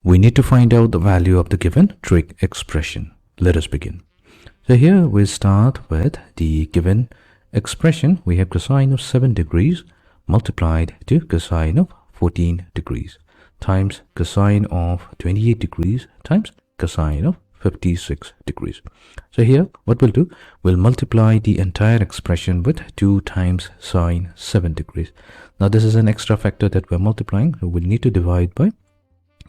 We need to find out the value of the given trig expression. Let us begin. So here we start with the given expression. We have cosine of 7 degrees multiplied to cosine of 14 degrees times cosine of 28 degrees times cosine of 56 degrees. So here what we'll do, we'll multiply the entire expression with 2 times sine 7 degrees. Now this is an extra factor that we're multiplying, so we'll need to divide by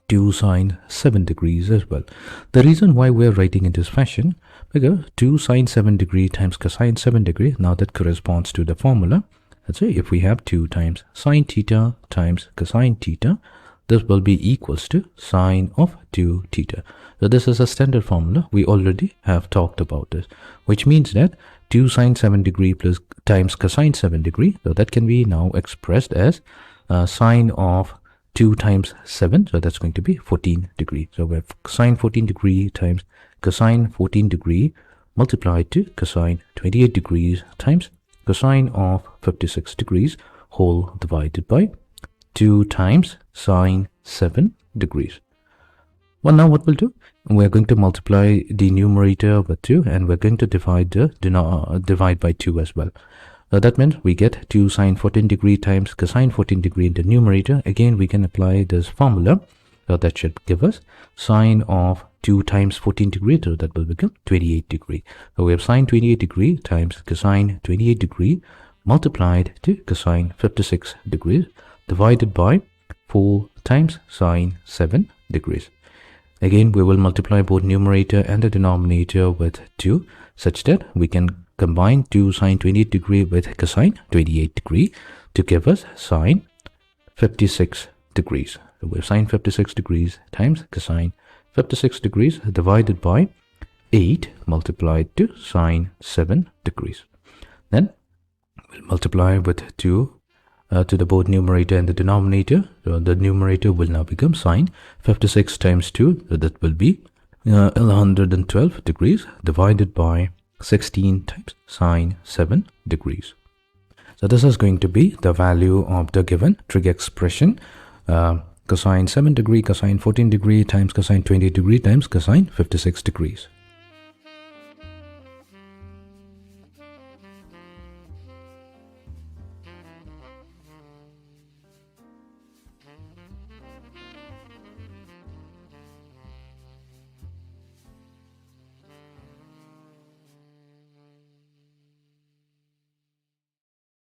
2 sine 7 degrees as well. The reason why we're writing in this fashion, because 2 sine 7 degree times cosine 7 degree, now that corresponds to the formula. Let's say if we have 2 times sine theta times cosine theta, this will be equals to sine of 2 theta. So this is a standard formula. We already have talked about this, which means that 2 sine 7 degree plus times cosine 7 degree, so that can be now expressed as sine of 2 times 7, so that's going to be 14 degree. So we have sine 14 degree times cosine 14 degree multiplied to cosine 28 degrees times cosine of 56 degrees whole divided by 2 times sine 7 degrees. Well, now what we'll do, we're going to multiply the numerator with 2 and we're going to divide by 2 as well. That means we get 2 sine 14 degree times cosine 14 degree in the numerator. Again, we can apply this formula. So that should give us sine of 2 times 14 degree, so that will become 28 degree. So we have sine 28 degree times cosine 28 degree multiplied to cosine 56 degrees divided by 4 times sine 7 degrees. Again, we will multiply both numerator and the denominator with 2 such that we can combine 2 sine 28 degree with cosine 28 degree to give us sine 56 degrees. So we have sine 56 degrees times cosine 56 degrees divided by 8 multiplied to sine 7 degrees. Then we'll multiply with 2 to the both numerator and the denominator. So the numerator will now become sine 56 times 2, so that will be 112 degrees divided by 16 times sine 7 degrees. So this is going to be the value of the given trig expression, cosine 7 degree, cosine 14 degree times cosine 28 degree times cosine 56 degrees.